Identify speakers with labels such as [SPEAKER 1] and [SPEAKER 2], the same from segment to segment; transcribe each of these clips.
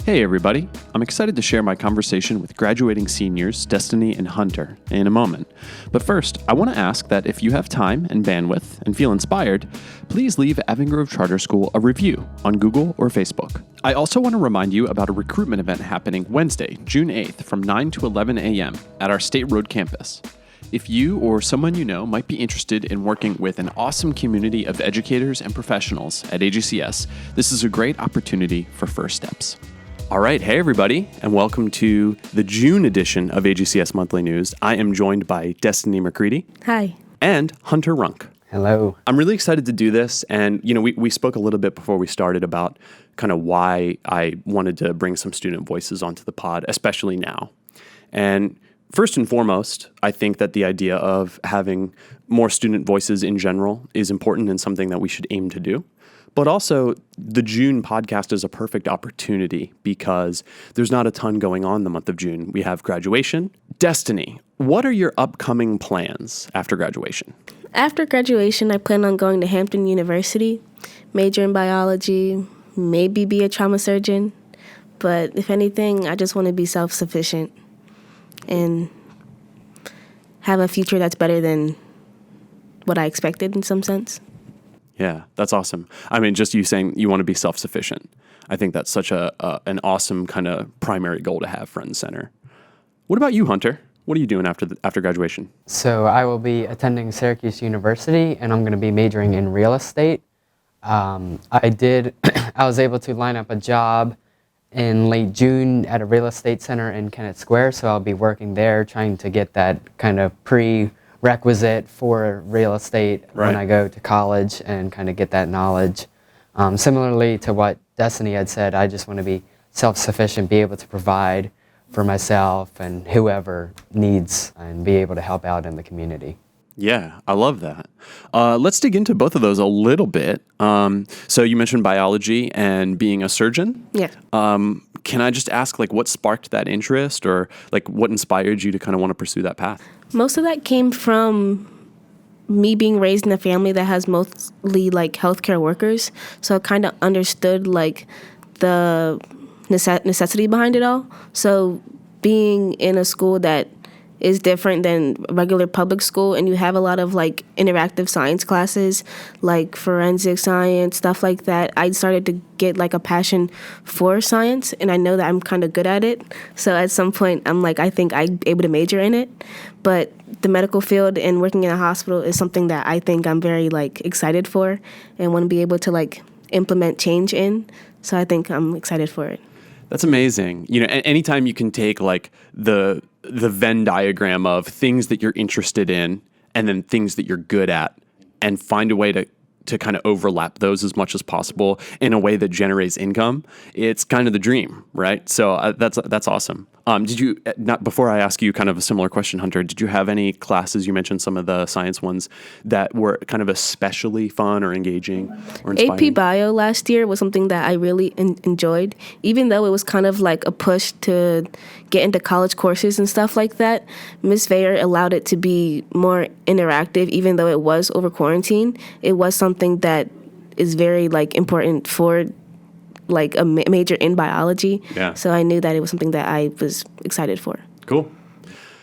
[SPEAKER 1] Hey everybody, I'm excited to share my conversation with graduating seniors Destiny and Hunter in a moment. But first, I want to ask that if you have time and bandwidth and feel inspired, please leave Avon Grove Charter School a review on Google or Facebook. I also want to remind you about a recruitment event happening Wednesday, June 8th from 9 to 11 a.m. at our State Road campus. If you or someone you know might be interested in working with an awesome community of educators and professionals at AGCS, this is a great opportunity for first steps. All right. Hey, everybody, and welcome to the June edition of AGCS Monthly News. I am joined by Destiny McCready.
[SPEAKER 2] Hi.
[SPEAKER 1] And Hunter Runk.
[SPEAKER 3] Hello.
[SPEAKER 1] I'm really excited to do this. And, we spoke a little bit before we started about kind of why I wanted to bring some student voices onto the pod, especially now. And first and foremost, I think that the idea of having more student voices in general is important and something that we should aim to do. But also, the June podcast is a perfect opportunity because there's not a ton going on the month of June. We have graduation. Destiny, what are your upcoming plans after graduation?
[SPEAKER 2] After graduation, I plan on going to Hampton University, major in biology, maybe be a trauma surgeon. But if anything, I just want to be self-sufficient and have a future that's better than what I expected in some sense.
[SPEAKER 1] Yeah, that's awesome. I mean, just you saying you want to be self-sufficient. I think that's such an awesome kind of primary goal to have front and center. What about you, Hunter? What are you doing after graduation?
[SPEAKER 3] So I will be attending Syracuse University, and I'm going to be majoring in real estate. I was able to line up a job in late June at a real estate center in Kennett Square, so I'll be working there, trying to get that kind of prerequisite for real estate when I go to college and kind of get that knowledge. Similarly to what Destiny had said, I just want to be self-sufficient, be able to provide for myself and whoever needs and be able to help out in the community.
[SPEAKER 1] Yeah, I love that. Let's dig into both of those a little bit. So you mentioned biology and being a surgeon.
[SPEAKER 2] Yeah.
[SPEAKER 1] Can I just ask, what sparked that interest or, what inspired you to kind of want to pursue that path?
[SPEAKER 2] Most of that came from me being raised in a family that has mostly, healthcare workers. So I kind of understood, the necessity behind it all. So being in a school that is different than regular public school, and you have a lot of interactive science classes, like forensic science, stuff like that. I started to get a passion for science, and I know that I'm kind of good at it. So at some point, I think I'm able to major in it. But the medical field and working in a hospital is something that I think I'm very excited for and want to be able to implement change in. So I think I'm excited for it.
[SPEAKER 1] That's amazing. Anytime you can take the Venn diagram of things that you're interested in and then things that you're good at and find a way to kind of overlap those as much as possible in a way that generates income, it's kind of the dream, right? So that's awesome. Did you, before I ask you kind of a similar question, Hunter, did you have any classes, you mentioned some of the science ones, that were kind of especially fun or engaging or inspiring?
[SPEAKER 2] AP Bio last year was something that I really enjoyed, even though it was kind of a push to get into college courses and stuff like that. Ms. Vayer allowed it to be more interactive, even though it was over quarantine. It was something that is very important for a major in biology. Yeah. So I knew that it was something that I was excited for.
[SPEAKER 1] Cool.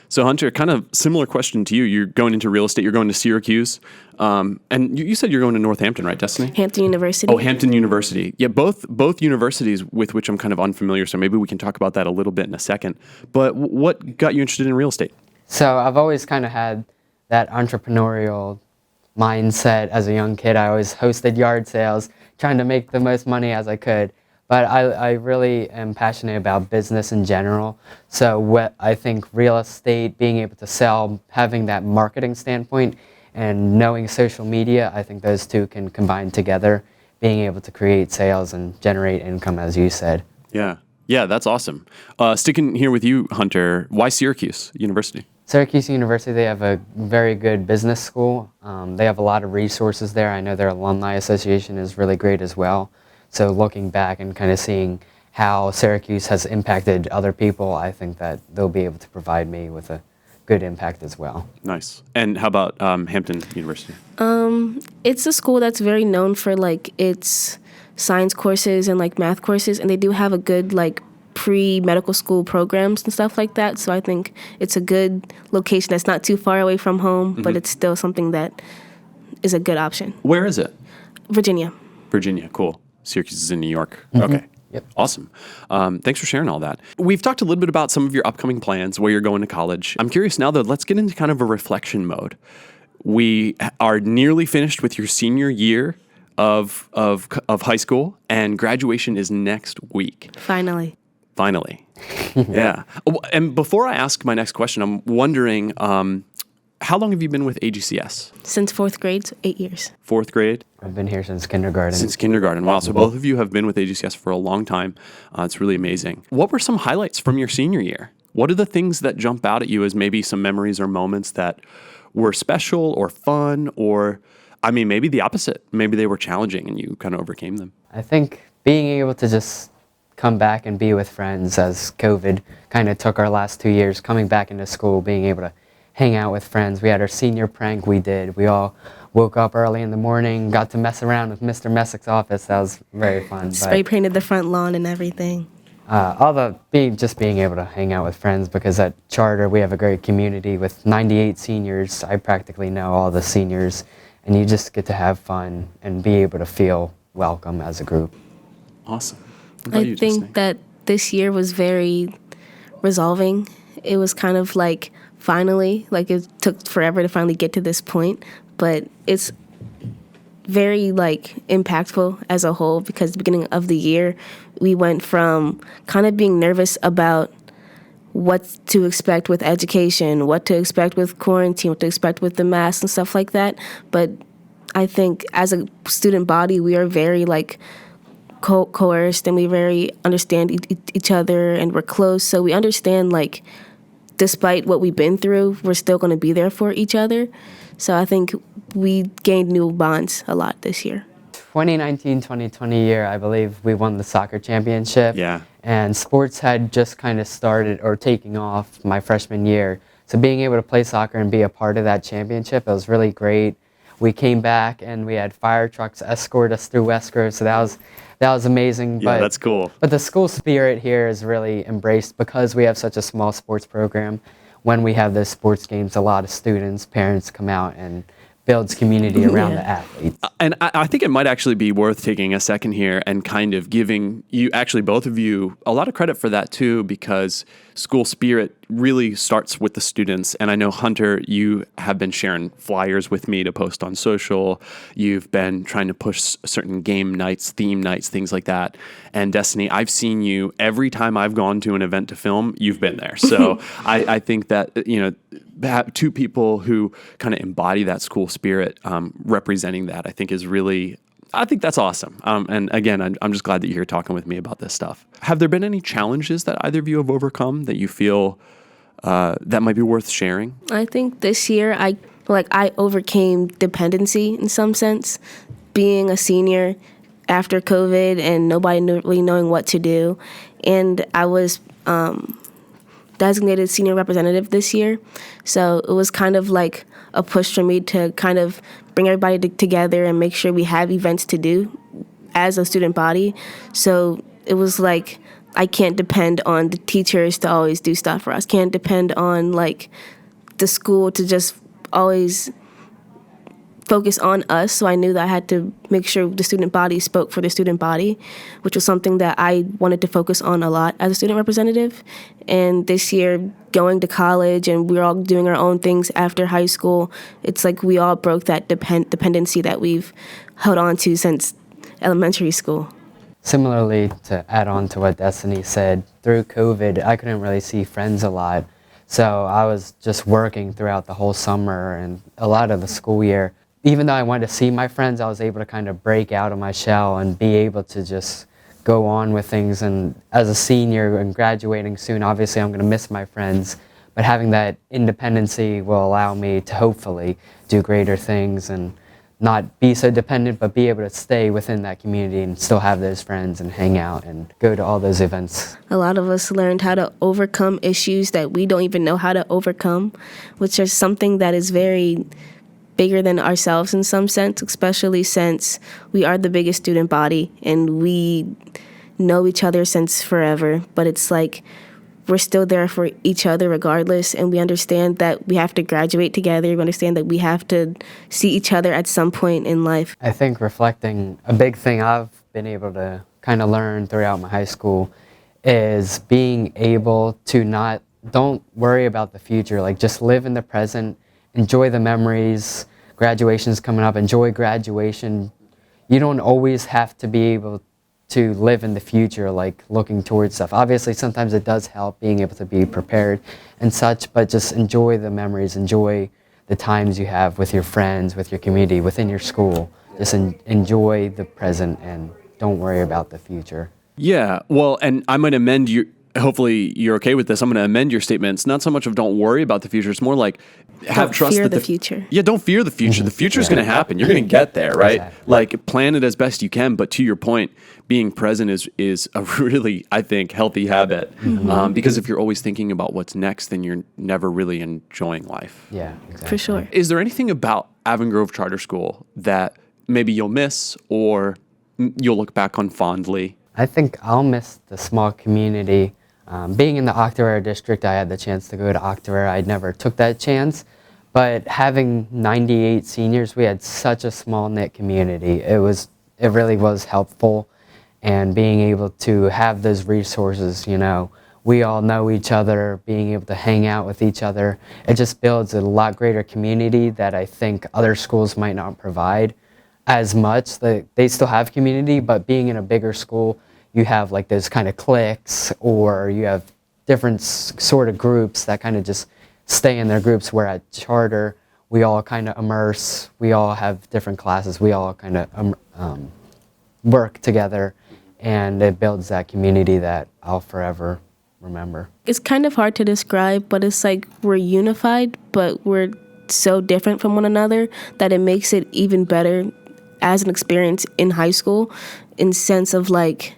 [SPEAKER 1] So Hunter, kind of similar question to you. You're going into real estate. You're going to Syracuse. And you said you're going to Northampton, right, Destiny?
[SPEAKER 2] Hampton University.
[SPEAKER 1] Oh, Hampton University. Yeah, both universities with which I'm kind of unfamiliar, so maybe we can talk about that a little bit in a second. But what got you interested in real estate?
[SPEAKER 3] So I've always kind of had that entrepreneurial mindset as a young kid. I always hosted yard sales, trying to make the most money as I could. But I really am passionate about business in general. So what I think real estate, being able to sell, having that marketing standpoint, and knowing social media, I think those two can combine together, being able to create sales and generate income, as you said.
[SPEAKER 1] Yeah, that's awesome. Sticking here with you, Hunter, why Syracuse University?
[SPEAKER 3] Syracuse University, they have a very good business school. They have a lot of resources there. I know their alumni association is really great as well. So looking back and kind of seeing how Syracuse has impacted other people, I think that they'll be able to provide me with a good impact as well.
[SPEAKER 1] Nice. And how about Hampton University?
[SPEAKER 2] It's a school that's very known for its science courses and math courses, and they do have a good pre-medical school programs and stuff like that. So I think it's a good location that's not too far away from home, but it's still something that is a good option.
[SPEAKER 1] Where is it?
[SPEAKER 2] Virginia.
[SPEAKER 1] Virginia, cool. Syracuse is in New York. Okay.
[SPEAKER 3] Yep.
[SPEAKER 1] Awesome. Thanks for sharing all that. We've talked a little bit about some of your upcoming plans, where you're going to college. I'm curious now, though, let's get into kind of a reflection mode. We are nearly finished with your senior year of high school, and graduation is next week.
[SPEAKER 2] Finally.
[SPEAKER 1] Yeah. And before I ask my next question, I'm wondering, how long have you been with AGCS?
[SPEAKER 2] Since 4th grade, so 8 years.
[SPEAKER 1] 4th grade?
[SPEAKER 3] I've been here since kindergarten.
[SPEAKER 1] Since kindergarten. Wow. So both of you have been with AGCS for a long time. It's really amazing. What were some highlights from your senior year? What are the things that jump out at you as maybe some memories or moments that were special or fun, or, I mean, maybe the opposite? Maybe they were challenging and you kind of overcame them.
[SPEAKER 3] I think being able to just come back and be with friends, as COVID kind of took our last 2 years, coming back into school, being able to hang out with friends. We had our senior prank we did. We all woke up early in the morning, got to mess around with Mr. Messick's office. That was very fun.
[SPEAKER 2] Spray painted the front lawn and everything.
[SPEAKER 3] Just being able to hang out with friends, because at Charter we have a great community with 98 seniors. I practically know all the seniors, and you just get to have fun and be able to feel welcome as a group.
[SPEAKER 1] Awesome. What about you,
[SPEAKER 2] I think
[SPEAKER 1] Destiny?
[SPEAKER 2] that this year was very resolving. It was kind of like finally, like it took forever to finally get to this point, but it's very like impactful as a whole, because at the beginning of the year we went from kind of being nervous about what to expect with education, what to expect with quarantine, what to expect with the masks and stuff like that. But I think as a student body, we are very like coerced, and we very understand each other, and we're close. So we understand, like, despite what we've been through, we're still going to be there for each other. So I think we gained new bonds a lot this year.
[SPEAKER 3] 2019-2020 year, I believe we won the soccer championship.
[SPEAKER 1] Yeah.
[SPEAKER 3] And sports had just kind of started or taking off my freshman year. So being able to play soccer and be a part of that championship, it was really great. We came back and we had fire trucks escort us through West Grove, so that was amazing.
[SPEAKER 1] Yeah, that's cool.
[SPEAKER 3] But the school spirit here is really embraced because we have such a small sports program. When we have those sports games, a lot of students, parents come out and builds community around the athletes.
[SPEAKER 1] And I think it might actually be worth taking a second here and kind of giving you, actually both of you, a lot of credit for that too, because school spirit really starts with the students. And I know, Hunter, you have been sharing flyers with me to post on social. You've been trying to push certain game nights, theme nights, things like that. And Destiny, I've seen you every time I've gone to an event to film, you've been there. So I think that, you know, two people who kind of embody that school spirit, representing that, I think is really, I think that's awesome. And again, I'm just glad that you're here talking with me about this stuff. Have there been any challenges that either of you have overcome that you feel that might be worth sharing?
[SPEAKER 2] I think this year I overcame dependency in some sense, being a senior after COVID and nobody really knowing what to do. And I was designated senior representative this year. So it was kind of like a push for me to kind of bring everybody together and make sure we have events to do as a student body. So it was like, I can't depend on the teachers to always do stuff for us. Can't depend on like the school to just always focus on us. So I knew that I had to make sure the student body spoke for the student body, which was something that I wanted to focus on a lot as a student representative. And this year, going to college and we were all doing our own things after high school, it's like we all broke that dependency that we've held on to since elementary school.
[SPEAKER 3] Similarly, to add on to what Destiny said, through COVID, I couldn't really see friends a lot. So I was just working throughout the whole summer and a lot of the school year. Even though I wanted to see my friends, I was able to kind of break out of my shell and be able to just go on with things. And as a senior and graduating soon, obviously I'm going to miss my friends. But having that independency will allow me to hopefully do greater things and not be so dependent, but be able to stay within that community and still have those friends and hang out and go to all those events.
[SPEAKER 2] A lot of us learned how to overcome issues that we don't even know how to overcome, which is something that is very bigger than ourselves in some sense, especially since we are the biggest student body and we know each other since forever, but it's like we're still there for each other regardless, and we understand that we have to graduate together. We understand that we have to see each other at some point in life.
[SPEAKER 3] I think reflecting, a big thing I've been able to kind of learn throughout my high school is being able to don't worry about the future, like just live in the present, enjoy the memories. Graduation's coming up, enjoy graduation. You don't always have to be able to live in the future, like looking towards stuff. Obviously, sometimes it does help being able to be prepared and such, but just enjoy the memories, enjoy the times you have with your friends, with your community, within your school. Just enjoy the present and don't worry about the future.
[SPEAKER 1] Yeah, well, and I'm going to amend you. Hopefully you're okay with this. I'm going to amend your statement. It's not so much of don't worry about the future. It's more like have
[SPEAKER 2] Don't
[SPEAKER 1] trust
[SPEAKER 2] fear
[SPEAKER 1] that
[SPEAKER 2] the future.
[SPEAKER 1] Yeah, don't fear the future. The future is going to happen. You're going to get there, right?
[SPEAKER 3] Exactly.
[SPEAKER 1] Like plan it as best you can. But to your point, being present is a really, I think, healthy habit. Because if you're always thinking about what's next, then you're never really enjoying life.
[SPEAKER 3] Yeah, exactly.
[SPEAKER 2] For sure.
[SPEAKER 1] Is there anything about Avon Grove Charter School that maybe you'll miss or you'll look back on fondly?
[SPEAKER 3] I think I'll miss the small community. Being in the Octorara district, I had the chance to go to Octorara. I never took that chance. But having 98 seniors, we had such a small knit community. It really was helpful. And being able to have those resources, we all know each other, being able to hang out with each other, it just builds a lot greater community that I think other schools might not provide as much. They still have community, but being in a bigger school, you have like those kind of cliques, or you have different sort of groups that kind of just stay in their groups, where at Charter, we all kind of immerse, we all have different classes, we all kind of work together, and it builds that community that I'll forever remember.
[SPEAKER 2] It's kind of hard to describe, but it's like we're unified, but we're so different from one another that it makes it even better as an experience in high school, in sense of like,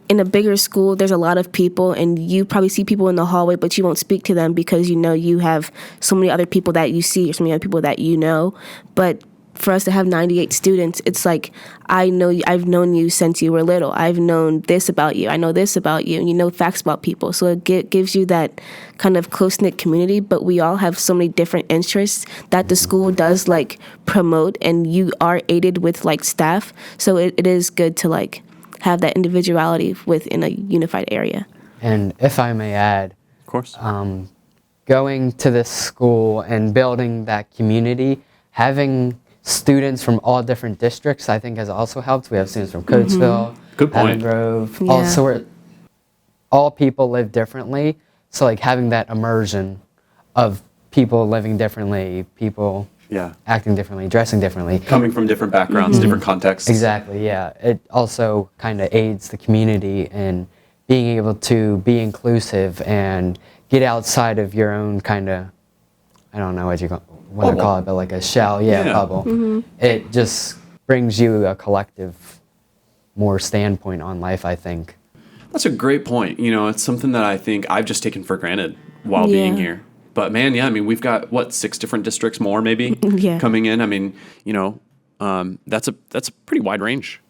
[SPEAKER 2] in a bigger school, there's a lot of people, and you probably see people in the hallway, but you won't speak to them because you have so many other people that you see, or so many other people that you know. But for us to have 98 students, it's like, I've known you since you were little. I've known this about you. I know this about you, and you know facts about people. So it gives you that kind of close-knit community, but we all have so many different interests that the school does like promote, and you are aided with like staff. So it is good to like have that individuality within a unified area.
[SPEAKER 3] And if I may add,
[SPEAKER 1] Of course.
[SPEAKER 3] Going to this school and building that community, having students from all different districts, I think has also helped. We have students from Coatesville,
[SPEAKER 1] Good point.
[SPEAKER 3] Avon Grove,
[SPEAKER 2] Yeah.
[SPEAKER 3] all people live differently. So like having that immersion of people living differently, people
[SPEAKER 1] Yeah.
[SPEAKER 3] acting differently, dressing differently.
[SPEAKER 1] Coming from different backgrounds, different contexts.
[SPEAKER 3] Exactly, yeah. It also kind of aids the community in being able to be inclusive and get outside of your own kind of, I don't know what you want to call it, but like a shell, bubble. It just brings you a collective, more standpoint on life, I think.
[SPEAKER 1] That's a great point. It's something that I think I've just taken for granted while being here. But man, yeah, I mean, we've got 6 different districts more maybe
[SPEAKER 2] Yeah.
[SPEAKER 1] coming in. I mean, that's a pretty wide range.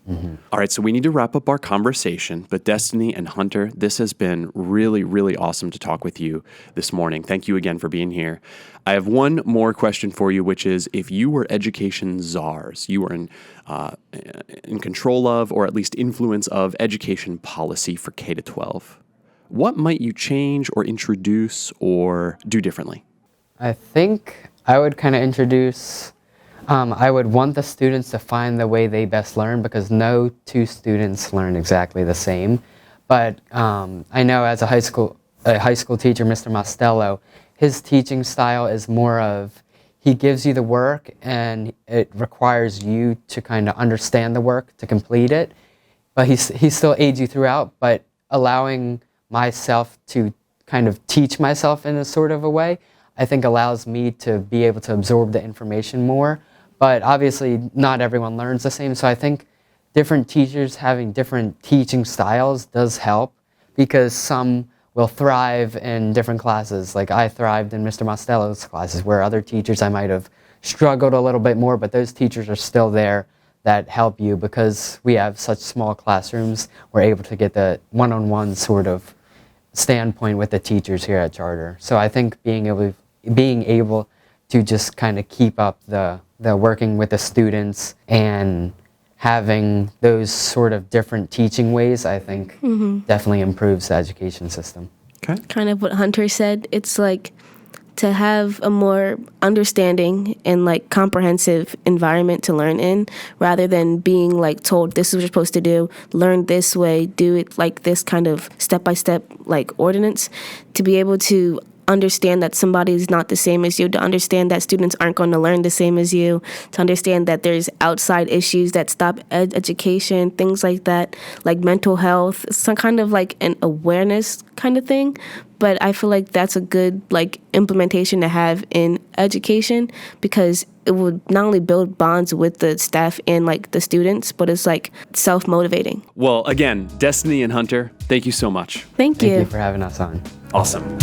[SPEAKER 1] All right, so we need to wrap up our conversation. But Destiny and Hunter, this has been really, really awesome to talk with you this morning. Thank you again for being here. I have one more question for you, which is, if you were education czars, you were in control of, or at least influence of, education policy for K-12, what might you change or introduce or do differently?
[SPEAKER 3] I think I would kind of introduce, I would want the students to find the way they best learn, because no two students learn exactly the same. But I know as a high school teacher, Mr. Mostello, his teaching style is more of, he gives you the work and it requires you to kind of understand the work to complete it. But he still aids you throughout, but allowing myself to kind of teach myself in a sort of a way, I think allows me to be able to absorb the information more. But obviously not everyone learns the same, so I think different teachers having different teaching styles does help, because some will thrive in different classes. Like I thrived in Mr. Mostello's classes, where other teachers I might have struggled a little bit more, but those teachers are still there that help you, because we have such small classrooms. We're able to get the one-on-one sort of standpoint with the teachers here at Charter. So I think being able to just kind of keep up the working with the students and having those sort of different teaching ways, I think definitely improves the education system.
[SPEAKER 1] Okay.
[SPEAKER 2] Kind of what Hunter said. It's like to have a more understanding and like comprehensive environment to learn in, rather than being like told this is what you're supposed to do, learn this way, do it like this kind of step-by-step like ordinance. To be able to understand that somebody is not the same as you, to understand that students aren't going to learn the same as you, to understand that there's outside issues that stop education, things like that, like mental health, some kind of like an awareness kind of thing. But I feel like that's a good like implementation to have in education, because it would not only build bonds with the staff and like the students, but it's like self-motivating.
[SPEAKER 1] Well, again, Destiny and Hunter, thank you so much.
[SPEAKER 2] Thank
[SPEAKER 3] Thank
[SPEAKER 2] you.
[SPEAKER 3] you for having us on.
[SPEAKER 1] Awesome.